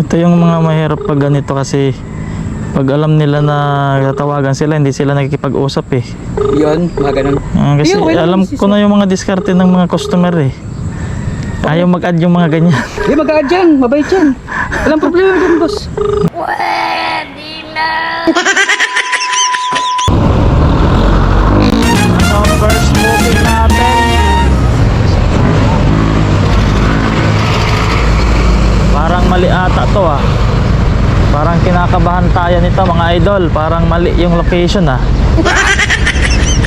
Ito yung mga mahirap pag ganito kasi pag alam nila na tatawagan sila, hindi sila nakikipag-usap eh. Yun, mga ganun. Kasi okay lang, alam ko na yung mga diskarte ng mga customer eh. Ayaw mag-add yung mga ganyan. Di mag-aad yan, mabait yan. Walang problema dyan, boss. Pwede na. First moving natin. Parang mali ata to ah. Parang kinakabahan tayo nito mga idol. Parang mali yung location ah.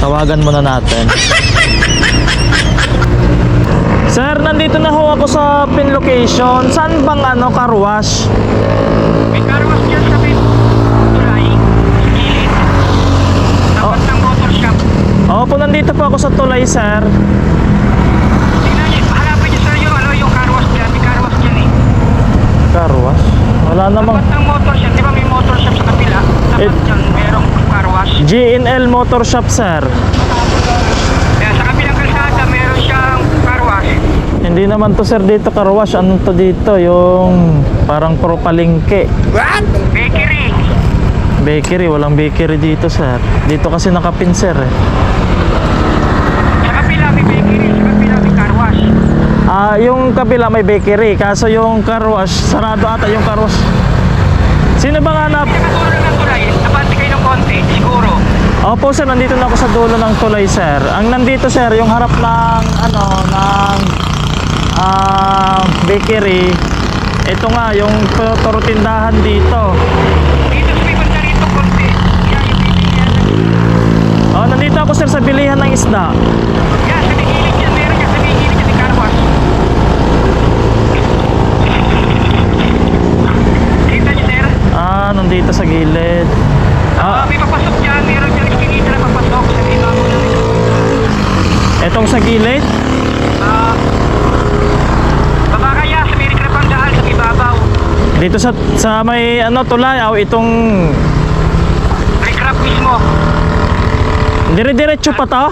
Tawagan muna natin. Sir, nandito na ho ako sa pin location. Saan bang car wash? May car wash dyan sa may tulay, gilid, tapat ng motor shop. Opo, nandito po ako sa tulay, sir. Tingnan niyo, hanapin niyo sir yung car wash dyan. May car wash dyan eh. Car wash? Wala namang. Tapat ng motor shop, di ba may motor shop sa kapila? Tapat dyan, merong car wash. GNL Motor Shop, sir. Kaya sa kabilang kalsada, meron siyang car wash. Hindi naman to, sir, dito car wash. Ano to dito? Yung parang puro palengke. Bakery. Bakery, walang bakery dito, sir. Dito kasi nakapin, sir eh. Sa kapila may bakery, sa kapila may car wash. Yung kabila may bakery, kaso yung car wash, sarado ata yung car wash. Sino bang hanap? Nakatulog ng tulay, napante kayo ng konti, siguro. Opo, sir, nandito na ako sa dulo ng tulay, sir. Ang nandito, sir, yung harap ng bakery. Ito nga yung toro tindahan dito. Dito sa may banda rito, konti. Yan yung bibigyan. Oh, nandito ako, sir, sa bilihan ng isda. Yan, sa may gilid yan, meron yan, sa may gilid yan, may car wash. Kita niyo, sir? Nandito sa gilid. May papasok dyan, meron dyan iskinita na papasok sa ibabaw na rin. Etong sa gilid. Baba kaya, sa may rikrapang daan, sa ibabaw. Dito sa may tulay, itong Rikrap mismo. dire-diretso pa to.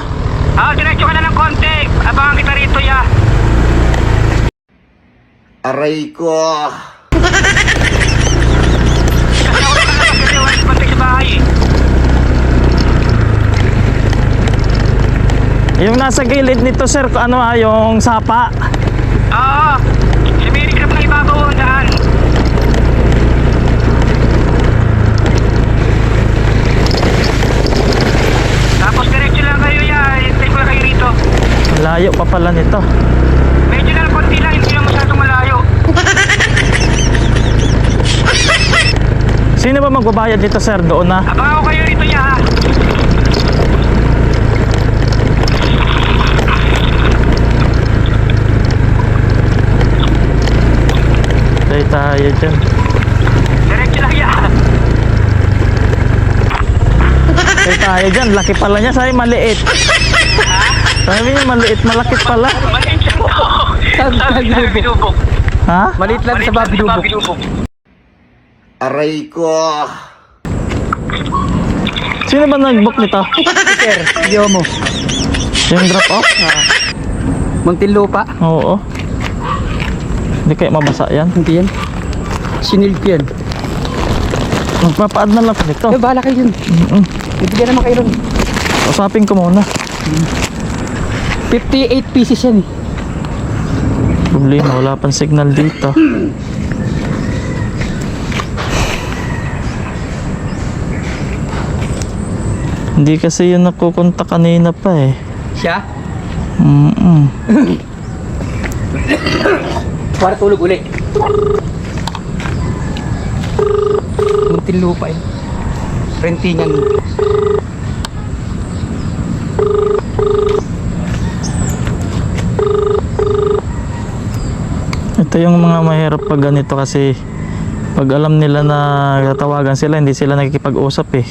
Diretso ka na ng konti. Abangan kita rito, ya. Aray ko. Kasi ako nakalabas kasi wala konti sa bahay eh. Yung nasa gilid nito, sir, yung sapa. Oo, sa may rikrap na ibabaw ang daan. Tapos diretso lang kayo, ya. Hintay ko lang kayo rito. Layo pa pala nito. Medyo na konti lang, hindi lang masyadong malayo. Sino ba magbabayad dito, sir? Doon na. Abangan ko kayo rito, ya, ha. Tayo dyan. Diretso lang, ya. Tayo dyan. Laki pala niya. Sabi maliit. Sabi niya maliit. Malaki pala. Maliit siya to. Sabi na binubok. Ha? Maliit lang sa babi dubok. Aray ko. Sino ba nag-book nito? Sir, video mo. Yung drop off? Muntinlupa. Oo. Hindi kaya mabasa yan. Hindi yan. Sinil ko yan. Magpapaad na lang ko nito. Bahala kayo yun. Bibigyan naman kayo ron. Usapin ko muna. 58 pieces yan eh. Problema, wala pang signal dito. Hindi kasi yun nakukonta kanina pa eh. Siya? Para tulog ulit. Muntinlupa eh. Rentingan. Ito yung mga mahirap pag ganito kasi pag alam nila na tatawagan sila, hindi sila nakikipag-usap eh.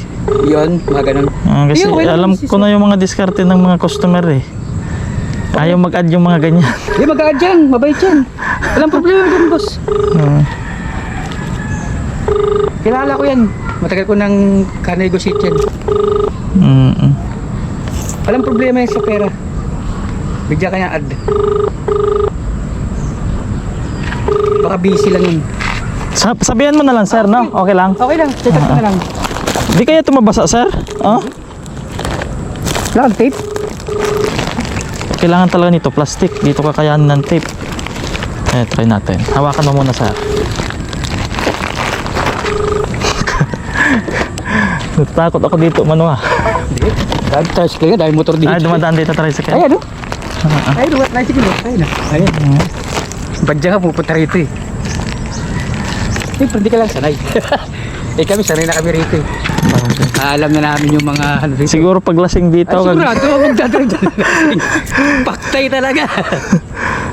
Yun, mga ganun. Kasi okay lang, alam ko na yung mga diskarte ng mga customer eh. Ayaw mag-add yung mga ganyan. Di mag-aad yan, mabait yan. Walang problema dyan, boss. Kilala ko yan. Matagal ko nang ka-negotiate yan. Walang problema yan sa pera. Bigyan ka niya ad. Baka busy lang yun. Sabihan mo na lang, sir, no? Okay lang. Okay lang, check ko na lang. Di kaya tumabasa, sir? Oh? Lang, tape. Kailangan talaga nito, plastic. Dito kakayanan ng tape. Try natin. Hawakan mo muna, sir. Natakot ako dito, Mano, ah. Hindi. Dahil tricycle nga, dahil motor dito. Ay, dumadaan dito, tricycle. Ayan, no? Ayun, what tricycle, no? Ayun, ayun. Badya ka, pupunta rito, eh. Siyempre, hindi ka lang sanay. Kami, sanay na kami rito, eh. Alam na namin yung mga, ano rito. Siguro paglasing dito. Ay, sigurado, magdadalo dyan. Paktay talaga.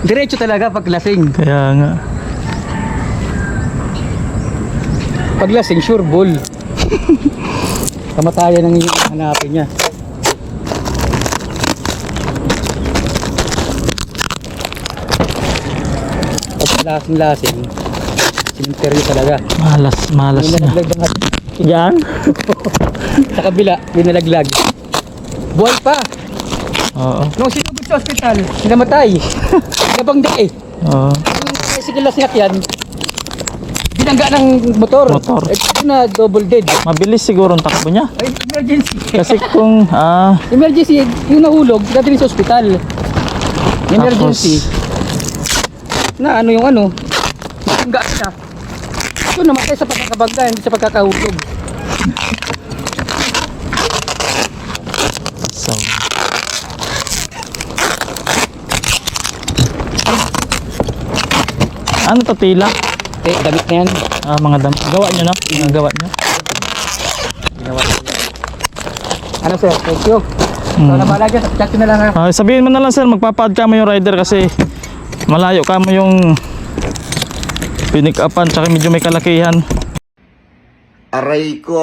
Diretso talaga pag lasing. Kaya nga. Pag lasing, sure ball. Kamatayan ang hanapin niya. Pag lasing-lasing, sinteryo talaga. Malas na. Nalaglag ng Yan? sa kabila, binalaglag. Buhay pa! Oo. Nung sinugod sa ospital, sinamatay. Nabangga eh. Oo. Yung tricycle na sinakyan, binangga ng motor. Motor. Eh, ito na double dead. Mabilis siguro ang takbo niya. Ay, emergency. Kasi kung, Emergency, yung nahulog, dadalhin sa ospital. Emergency. Na ano yung ano, bangga siya. Ito namatay sa pagkakabangga, hindi sa pagkakahulog. so, ano to, tila? Eh, damit na yan. Mga dam. Gawa nyo, no? Mga gawa nyo. Ano sir, thank you. So, nabala dyan, chat ko na lang ha. Sabihin mo na lang, sir, magpapaad ka mo yung rider kasi malayo ka mo yung pinik upan, tsaka medyo may kalakihan. Aray ko.